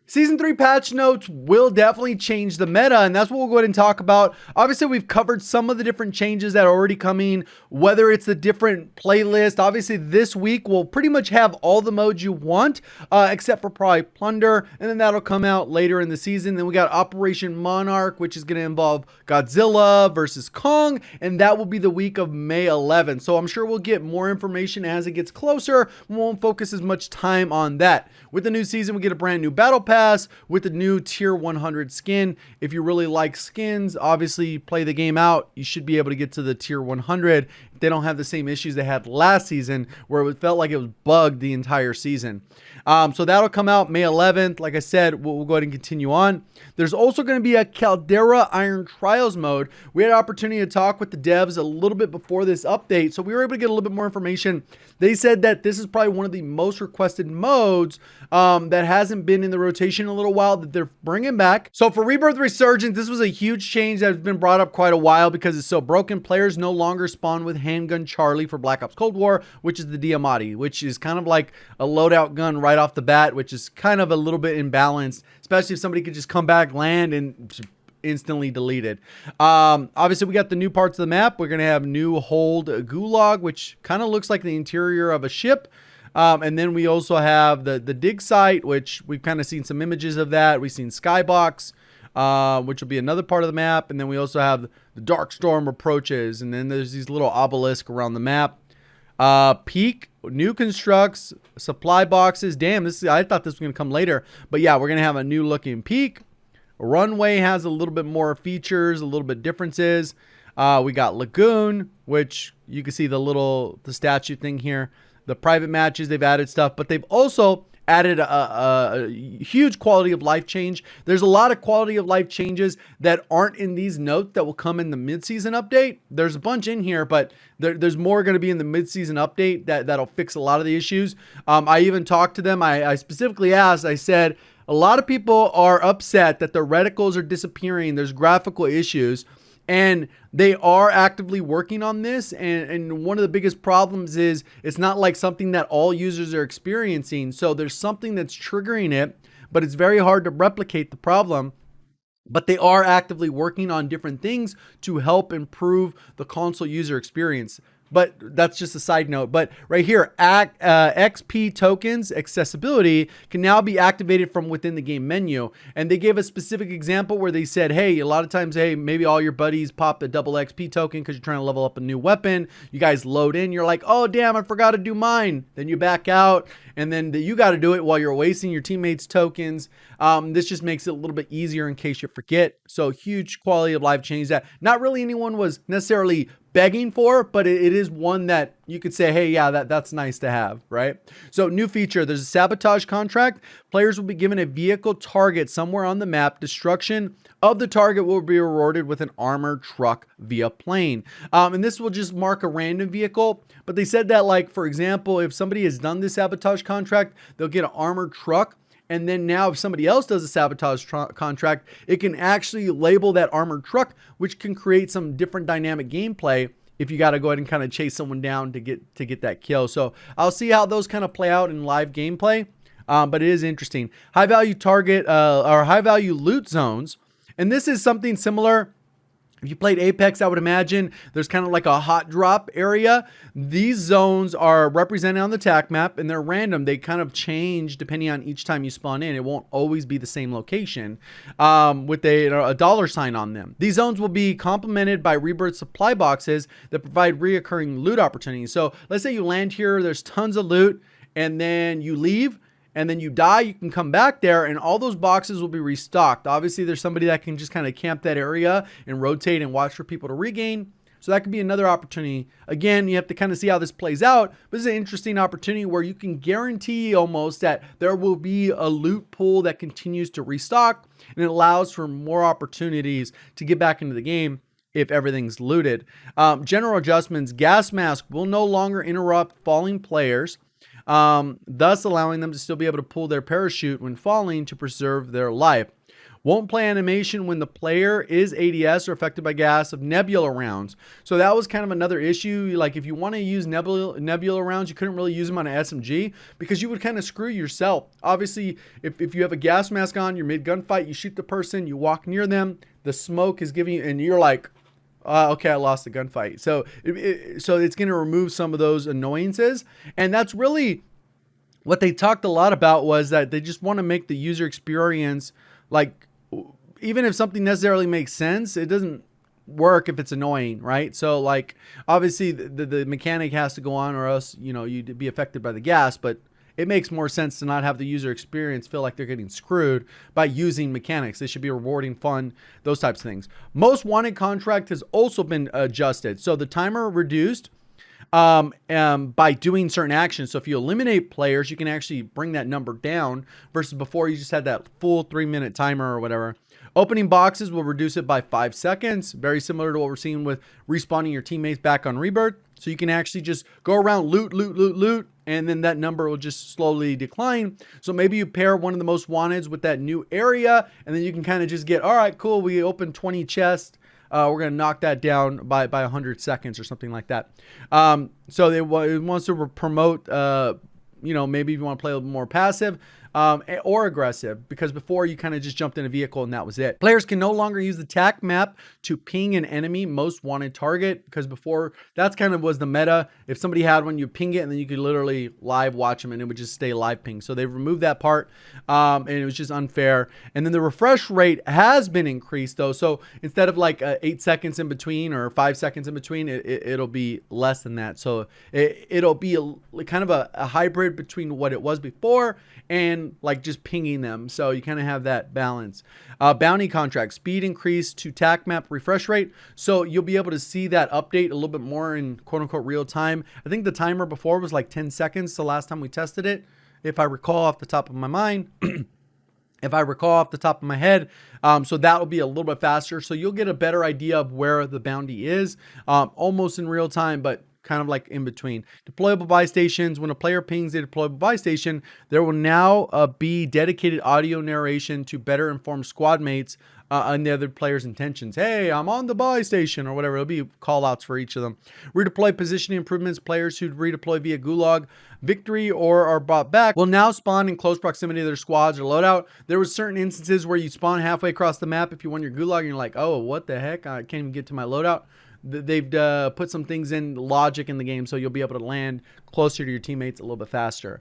Season 3 patch notes will definitely change the meta, and that's what we'll go ahead and talk about. Obviously, we've covered some of the different changes that are already coming, whether it's the different playlist. Obviously, this week we'll pretty much have all the modes you want, except for probably Plunder, and then that'll come out later in the season. Then we got Operation Monarch, which is going to involve Godzilla versus Kong, and that will be the week of May 11th. So I'm sure we'll get more information as it gets closer. We won't focus as much time on that. With the new season, we get a brand new battle pass with the new tier 100 skin. If you really like skins, obviously play the game out. You should be able to get to the tier 100. They don't have the same issues they had last season where it felt like it was bugged the entire season. So that'll come out May 11th. Like I said, we'll go ahead and continue on. There's also going to be a Caldera Iron Trials mode. We had an opportunity to talk with the devs a little bit before this update, so we were able to get a little bit more information. They said that this is probably one of the most requested modes that hasn't been in the rotation in a little while that they're bringing back. So for Rebirth Resurgence, this was a huge change that has been brought up quite a while because it's so broken. Players no longer spawn with Handgun Charlie for Black Ops Cold War, which is the Diamatti, which is kind of like a loadout gun right off the bat, which is kind of a little bit imbalanced, especially if somebody could just come back, land, and instantly deleted. Obviously, we got the new parts of the map. We're going to have new hold Gulag, which kind of looks like the interior of a ship. And then we also have the dig site, which we've kind of seen some images of that. We've seen Skybox, which will be another part of the map. And then we also have the Dark Storm approaches. And then there's these little obelisks around the map. Peak, new constructs, supply boxes. Damn, I thought this was going to come later. But yeah, we're going to have a new looking peak. Runway has a little bit more features, a little bit differences. We got Lagoon, which you can see the statue thing here. The private matches, they've added stuff, but they've also added a huge quality of life change. There's a lot of quality of life changes that aren't in these notes that will come in the mid-season update. There's a bunch in here, but there's more going to be in the mid-season update that'll fix a lot of the issues. I even talked to them. I specifically asked, I said, a lot of people are upset that the reticles are disappearing. There's graphical issues. And they are actively working on this. And one of the biggest problems is it's not like something that all users are experiencing. So there's something that's triggering it, but it's very hard to replicate the problem. But they are actively working on different things to help improve the console user experience. But that's just a side note. But right here, XP tokens accessibility can now be activated from within the game menu. And they gave a specific example where they said, hey, a lot of times, hey, maybe all your buddies pop the double XP token because you're trying to level up a new weapon. You guys load in. You're like, oh, damn, I forgot to do mine. Then you back out. And then you got to do it while you're wasting your teammates' tokens. This just makes it a little bit easier in case you forget. So huge quality of life change that not really anyone was necessarily begging for, but it is one that you could say, hey, yeah, that's nice to have, right? So new feature, there's a sabotage contract. Players will be given a vehicle target somewhere on the map. Destruction of the target will be rewarded with an armored truck via plane. And this will just mark a random vehicle. But they said that, like, for example, if somebody has done this sabotage contract, they'll get an armored truck. And then now if somebody else does a sabotage contract, it can actually label that armored truck, which can create some different dynamic gameplay if you got to go ahead and kind of chase someone down to get that kill. So I'll see how those kind of play out in live gameplay. But it is interesting. High value target or high value loot zones. And this is something similar. If you played Apex, I would imagine there's kind of like a hot drop area. These zones are represented on the TAC map and they're random. They kind of change depending on each time you spawn in. It won't always be the same location with a dollar sign on them. These zones will be complemented by Rebirth supply boxes that provide reoccurring loot opportunities. So let's say you land here, there's tons of loot, and then you leave. And then you die, you can come back there and all those boxes will be restocked. Obviously, there's somebody that can just kind of camp that area and rotate and watch for people to regain. So that could be another opportunity. Again, you have to kind of see how this plays out. But this is an interesting opportunity where you can guarantee almost that there will be a loot pool that continues to restock. And it allows for more opportunities to get back into the game if everything's looted. General adjustments, gas mask will no longer interrupt falling players. thus allowing them to still be able to pull their parachute when falling to preserve their life. Won't play animation when the player is ADS or affected by gas of nebula rounds. So that was kind of another issue. Like if you want to use nebula rounds, you couldn't really use them on an SMG because you would kind of screw yourself. Obviously, if you have a gas mask on, you're mid gunfight, you shoot the person, you walk near them, the smoke is giving you, and you're like, okay, I lost the gunfight. So it's going to remove some of those annoyances. And that's really what they talked a lot about, was that they just want to make the user experience, like, even if something necessarily makes sense, it doesn't work if it's annoying, right? So like, obviously the mechanic has to go on, or else, you know, you'd be affected by the gas, but it makes more sense to not have the user experience feel like they're getting screwed by using mechanics. They should be rewarding, fun, those types of things. Most wanted contract has also been adjusted. So the timer reduced by doing certain actions. So if you eliminate players, you can actually bring that number down, versus before you just had that full 3-minute timer or whatever. Opening boxes will reduce it by 5 seconds. Very similar to what we're seeing with respawning your teammates back on Rebirth. So you can actually just go around, loot, and then that number will just slowly decline. So maybe you pair one of the most wanteds with that new area, and then you can kind of just get, all right, cool, we opened 20 chests. We're going to knock that down by 100 seconds or something like that. So it wants to promote, you know, maybe if you want to play a little more passive or aggressive, because before you kind of just jumped in a vehicle and that was it. Players can no longer use the TAC map to ping an enemy most wanted target, because before that's kind of was the meta. If somebody had one, you ping it and then you could literally live watch them and it would just stay live ping. So they've removed that part, and it was just unfair. And then the refresh rate has been increased though. So instead of like 8 seconds in between or 5 seconds in between, it'll be less than that. So it'll be kind of a hybrid between what it was before and like just pinging them. So you kind of have that balance. Bounty contract, speed increase to TAC map refresh rate. So you'll be able to see that update a little bit more in quote unquote real time. I think the timer before was like 10 seconds the last time we tested it, if I recall off the top of my mind. If I recall off the top of my head. So that will be a little bit faster. So you'll get a better idea of where the bounty is, almost in real time, but kind of like in between. Deployable buy stations. When a player pings a deployable buy station, there will now be dedicated audio narration to better inform squad mates and the other player's intentions. Hey, I'm on the buy station or whatever. It'll be call outs for each of them. Redeploy positioning improvements. Players who redeploy via gulag victory or are brought back will now spawn in close proximity to their squads or loadout. There was certain instances where you spawn halfway across the map if you won your gulag and you're like, oh, what the heck? I can't even get to my loadout. They've put some things in logic in the game, so you'll be able to land closer to your teammates a little bit faster.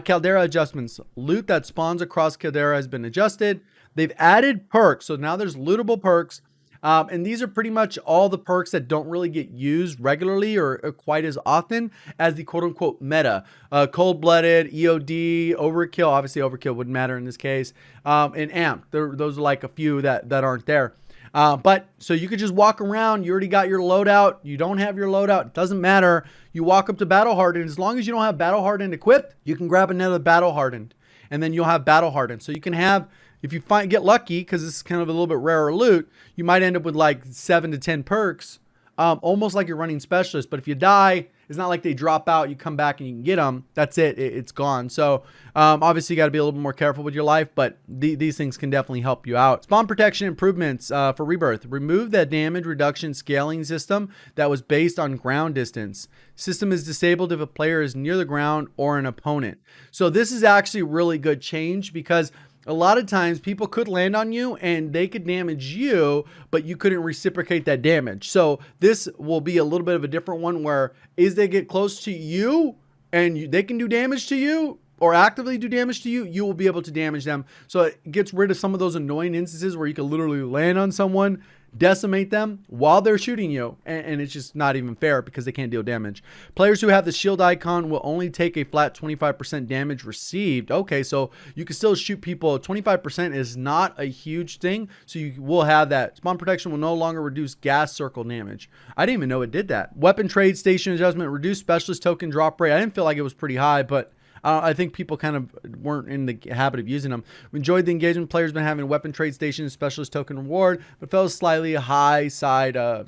Caldera adjustments. Loot that spawns across Caldera has been adjusted. They've added perks, so now there's lootable perks. And these are pretty much all the perks that don't really get used regularly or quite as often as the quote-unquote meta. Cold-blooded, EOD, overkill. Obviously, overkill wouldn't matter in this case. And amp. Those are like a few that aren't there. But so you could just walk around. You already got your loadout. You don't have your loadout. It doesn't matter. You walk up to Battle Hardened. As long as you don't have Battle Hardened equipped, you can grab another Battle Hardened, and then you'll have Battle Hardened. So you can have, if you get lucky, because this is kind of a little bit rarer loot, you might end up with like 7 to 10 perks, almost like you're running specialist. But if you die, it's not like they drop out, you come back and you can get them. That's it. It's gone. So obviously you got to be a little bit more careful with your life, but these things can definitely help you out. Spawn protection improvements for Rebirth. Remove that damage reduction scaling system that was based on ground distance. System is disabled if a player is near the ground or an opponent. So this is actually a really good change, because a lot of times people could land on you and they could damage you, but you couldn't reciprocate that damage. So this will be a little bit of a different one, where is they get close to you and they can do damage to you or actively do damage to you, you will be able to damage them. So it gets rid of some of those annoying instances where you can literally land on someone, decimate them while they're shooting you, and it's just not even fair because they can't deal damage. Players who have the shield icon will only take a flat 25% damage received. Okay, so you can still shoot people. 25% is not a huge thing, so you will have that. Spawn protection will no longer reduce gas circle damage. I didn't even know it did that. Weapon trade station adjustment, reduced specialist token drop rate. I didn't feel like it was pretty high, but I think people kind of weren't in the habit of using them. We enjoyed the engagement. Players been having weapon trade station specialist token reward, but fell slightly high side, so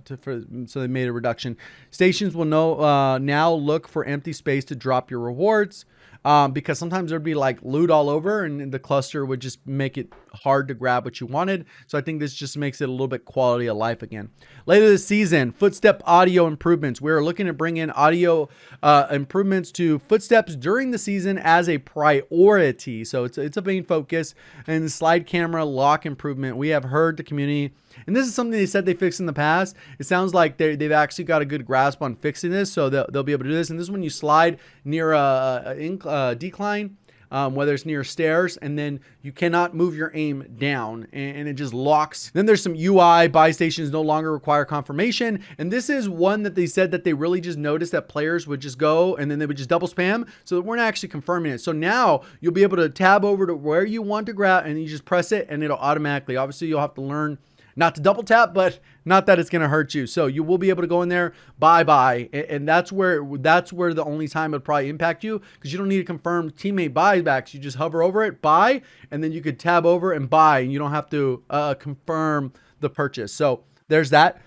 they made a reduction. Stations will now look for empty space to drop your rewards. because sometimes there'd be like loot all over and the cluster would just make it hard to grab what you wanted. So I think this just makes it a little bit quality of life again. Later this season, footstep audio improvements. We're looking to bring in audio improvements to footsteps during the season as a priority. So it's a main focus. And the slide camera lock improvement. We have heard the community, and this is something they said they fixed in the past. It sounds like they've actually got a good grasp on fixing this, so they'll be able to do this. And this is when you slide near a decline, whether it's near stairs, and then you cannot move your aim down, and it just locks. Then there's some UI. Buy stations no longer require confirmation, and this is one that they said that they really just noticed that players would just go and then they would just double spam, so we're not actually confirming it. So now you'll be able to tab over to where you want to grab, and you just press it, and it'll automatically. Obviously, you'll have to learn not to double tap, but not that it's going to hurt you. So you will be able to go in there, buy, and that's where the only time it would probably impact you, because you don't need to confirm teammate buybacks. You just hover over it, buy, and then you could tab over and buy, and you don't have to confirm the purchase. So there's that.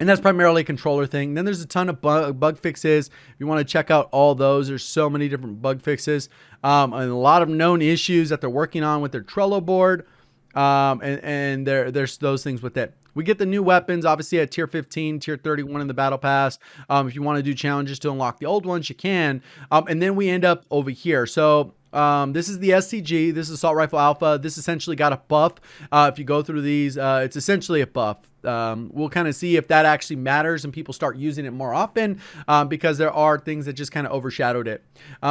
And that's primarily a controller thing. Then there's a ton of bug fixes. If you want to check out all those, there's so many different bug fixes, and a lot of known issues that they're working on with their Trello board. And there's those things with it. We get the new weapons, obviously at tier 15, tier 31 in the battle pass. If you want to do challenges to unlock the old ones, you can. And then we end up over here. So this is the STG. This is Assault Rifle Alpha. This essentially got a buff. If you go through these, it's essentially a buff. We'll kind of see if that actually matters and people start using it more often, because there are things that just kind of overshadowed it.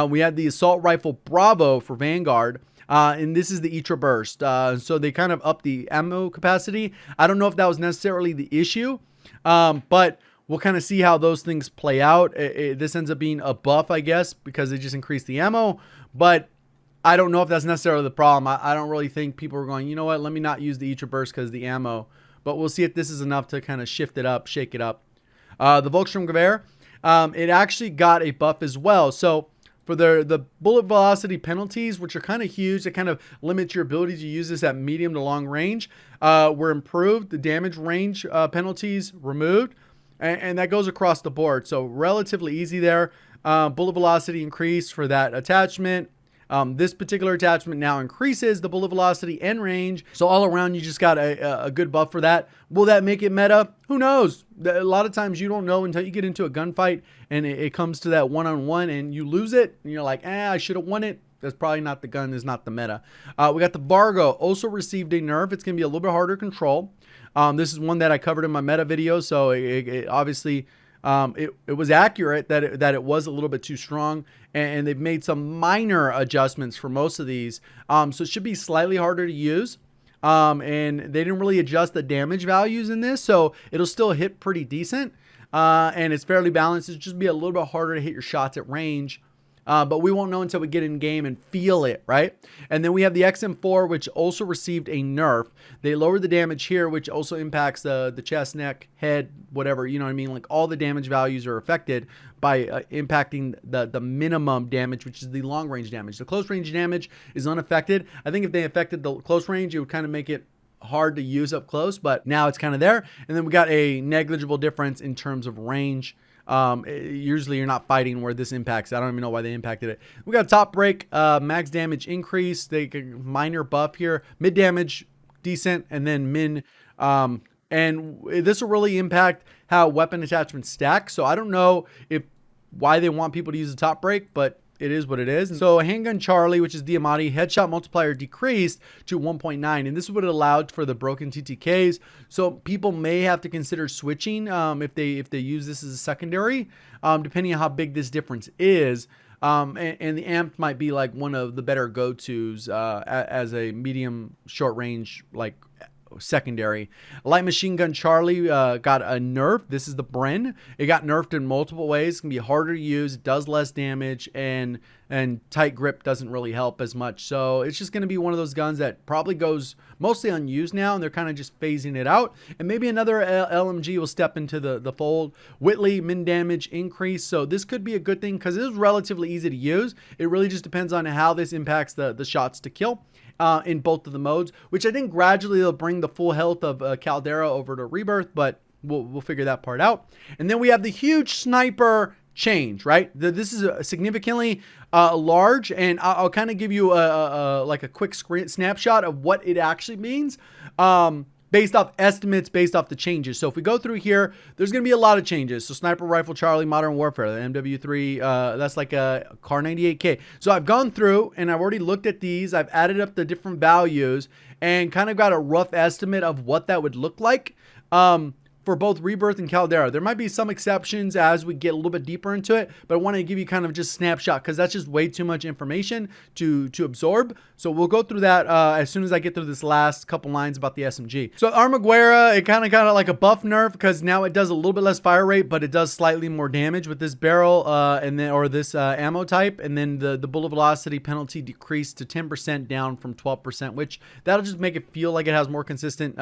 We had the Assault Rifle Bravo for Vanguard. And this is the Etra Burst. So they kind of up the ammo capacity. I don't know if that was necessarily the issue, but we'll kind of see how those things play out. This ends up being a buff, I guess, because they just increased the ammo. But I don't know if that's necessarily the problem. I don't really think people are going, you know what, let me not use the Etra Burst because of the ammo. But we'll see if this is enough to kind of shift it up, shake it up. The Volkssturm Gewehr, it actually got a buff as well. So for the bullet velocity penalties, which are kind of huge, that kind of limit your ability to use this at medium to long range, were improved. The damage range penalties removed, and that goes across the board. So relatively easy there. Bullet velocity increased for that attachment. This particular attachment now increases the bullet velocity and range. So all around, you just got a good buff for that. Will that make it meta? Who knows? A lot of times you don't know until you get into a gunfight and it comes to that one-on-one and you lose it. And you're like, I should have won it. That's probably not the gun, is not the meta. We got the Vargo, also received a nerf. It's going to be a little bit harder to control. This is one that I covered in my meta video. So it obviously... it was accurate that it was a little bit too strong, and they've made some minor adjustments for most of these. So it should be slightly harder to use. And they didn't really adjust the damage values in this, so it'll still hit pretty decent. And it's fairly balanced. It'll just be a little bit harder to hit your shots at range. But we won't know until we get in game and feel it, right? And then we have the XM4, which also received a nerf. They lowered the damage here, which also impacts the chest, neck, head, whatever, you know what I mean? Like all the damage values are affected by impacting the minimum damage, which is the long range damage. The close range damage is unaffected. I think if they affected the close range, it would kind of make it hard to use up close, but now it's kind of there. And then we got a negligible difference in terms of range. Usually you're not fighting where this impacts. I don't even know why they impacted it. We got top break, max damage increase. They minor buff here, mid damage decent, and then min. And this will really impact how weapon attachments stack. So I don't know why they want people to use the top break, but it is what it is. So Handgun Charlie, which is Diamati, headshot multiplier decreased to 1.9, and this is what it allowed for the broken TTKs. So people may have to consider switching if they use this as a secondary, depending on how big this difference is. And the amp might be like one of the better go-tos as a medium short range like secondary. Light Machine Gun Charlie got a nerf. This is the Bren. It got nerfed in multiple ways. It's gonna be harder to use. It does less damage, and tight grip doesn't really help as much. So it's just gonna be one of those guns that probably goes mostly unused now, and they're kind of just phasing it out. And maybe another LMG will step into the fold. Whitley, min damage increase. So this could be a good thing because it is relatively easy to use. It really just depends on how this impacts the shots to kill. In both of the modes, which I think gradually they'll bring the full health of Caldera over to Rebirth, but we'll figure that part out. And then we have the huge sniper change, right? This is a significantly large, and I'll kind of give you like a quick snapshot of what it actually means. Based off estimates, based off the changes. So if we go through here, there's going to be a lot of changes. So Sniper Rifle Charlie, Modern Warfare, the MW3, that's like a Kar98k. So I've gone through and I've already looked at these. I've added up the different values and kind of got a rough estimate of what that would look like. For both Rebirth and Caldera. There might be some exceptions as we get a little bit deeper into it, but I want to give you kind of just a snapshot because that's just way too much information to absorb. So we'll go through that as soon as I get through this last couple lines about the SMG. So Armaguera, it kind of got like a buff nerf because now it does a little bit less fire rate, but it does slightly more damage with this barrel and then or this ammo type. And then the bullet velocity penalty decreased to 10% down from 12%, which that'll just make it feel like it has more consistent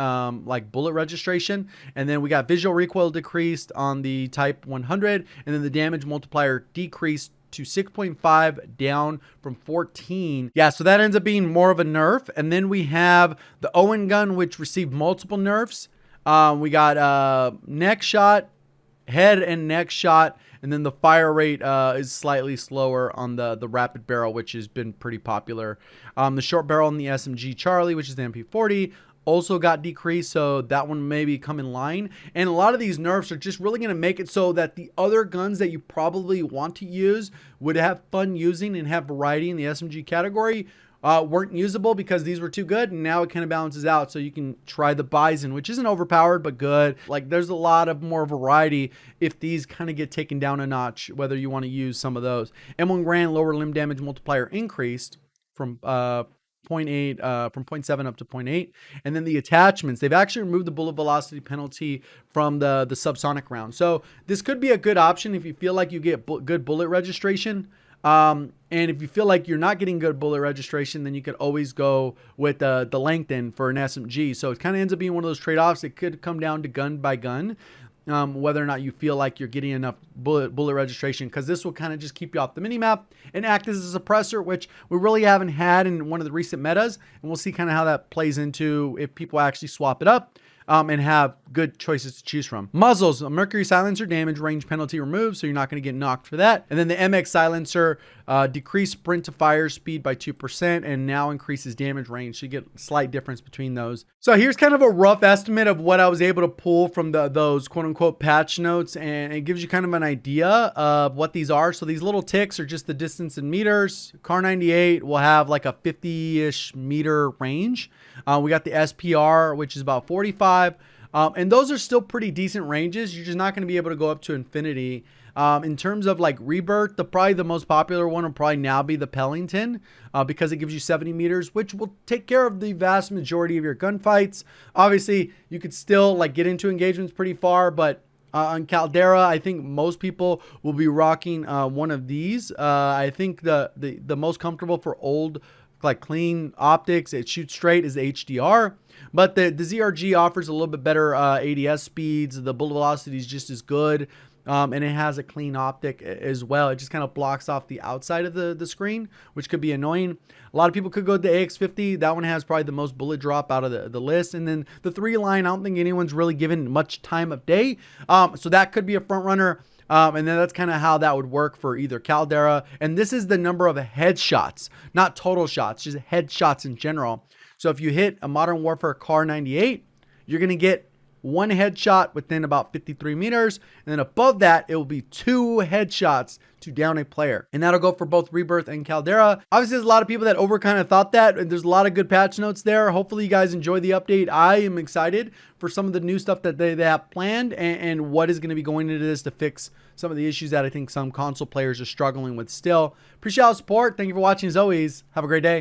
like bullet registration. And then we got visual recoil decreased on the Type 100, and then the damage multiplier decreased to 6.5 down from 14. Yeah, so that ends up being more of a nerf. And then we have the Owen gun, which received multiple nerfs. We got neck shot, head and neck shot, and then the fire rate is slightly slower on the rapid barrel, which has been pretty popular. The short barrel on the SMG Charlie, which is the MP40, also got decreased, so that one maybe come in line. And a lot of these nerfs are just really going to make it so that the other guns that you probably want to use would have fun using and have variety in the SMG category weren't usable because these were too good, and now it kind of balances out. So you can try the Bison, which isn't overpowered but good. Like there's a lot of more variety if these kind of get taken down a notch, whether you want to use some of those. M1 Grand lower limb damage multiplier increased from 0.8 from 0.7 up to 0.8. And then the attachments, they've actually removed the bullet velocity penalty from the subsonic round. So this could be a good option if you feel like you get good bullet registration. And if you feel like you're not getting good bullet registration, then you could always go with the lengthen for an SMG. So it kind of ends up being one of those trade-offs. It could come down to gun by gun. Whether or not you feel like you're getting enough bullet registration, because this will kind of just keep you off the minimap and act as a suppressor, which we really haven't had in one of the recent metas. And we'll see kind of how that plays into if people actually swap it up and have good choices to choose from. Muzzles, a Mercury silencer damage range penalty removed, so you're not going to get knocked for that. And then the MX silencer decreased sprint to fire speed by 2% and now increases damage range, so you get a slight difference between those. So here's kind of a rough estimate of what I was able to pull from those quote-unquote patch notes, and it gives you kind of an idea of what these are. So these little ticks are just the distance in meters. Kar98 will have like a 50-ish meter range. We got the SPR, which is about 45. And those are still pretty decent ranges. You're just not going to be able to go up to infinity. In terms of like Rebirth, probably the most popular one will probably now be the Pellington because it gives you 70 meters, which will take care of the vast majority of your gunfights. Obviously, you could still like get into engagements pretty far, but on Caldera, I think most people will be rocking one of these. I think the most comfortable for old, like clean optics, it shoots straight, is the HDR. But the ZRG offers a little bit better ADS speeds. The bullet velocity is just as good. And it has a clean optic as well. It just kind of blocks off the outside of the screen, which could be annoying. A lot of people could go to the AX50. That one has probably the most bullet drop out of the list. And then the 3 line, I don't think anyone's really given much time of day. So that could be a front runner. And then that's kind of how that would work for either Caldera. And this is the number of headshots, not total shots, just headshots in general. So if you hit a Modern Warfare Kar98, you're going to get 1 headshot within about 53 meters. And then above that, it will be 2 headshots to down a player. And that'll go for both Rebirth and Caldera. Obviously, there's a lot of people that kind of thought that. And there's a lot of good patch notes there. Hopefully, you guys enjoy the update. I am excited for some of the new stuff that they have planned and what is going to be going into this to fix some of the issues that I think some console players are struggling with still. Appreciate all the support. Thank you for watching as always. Have a great day.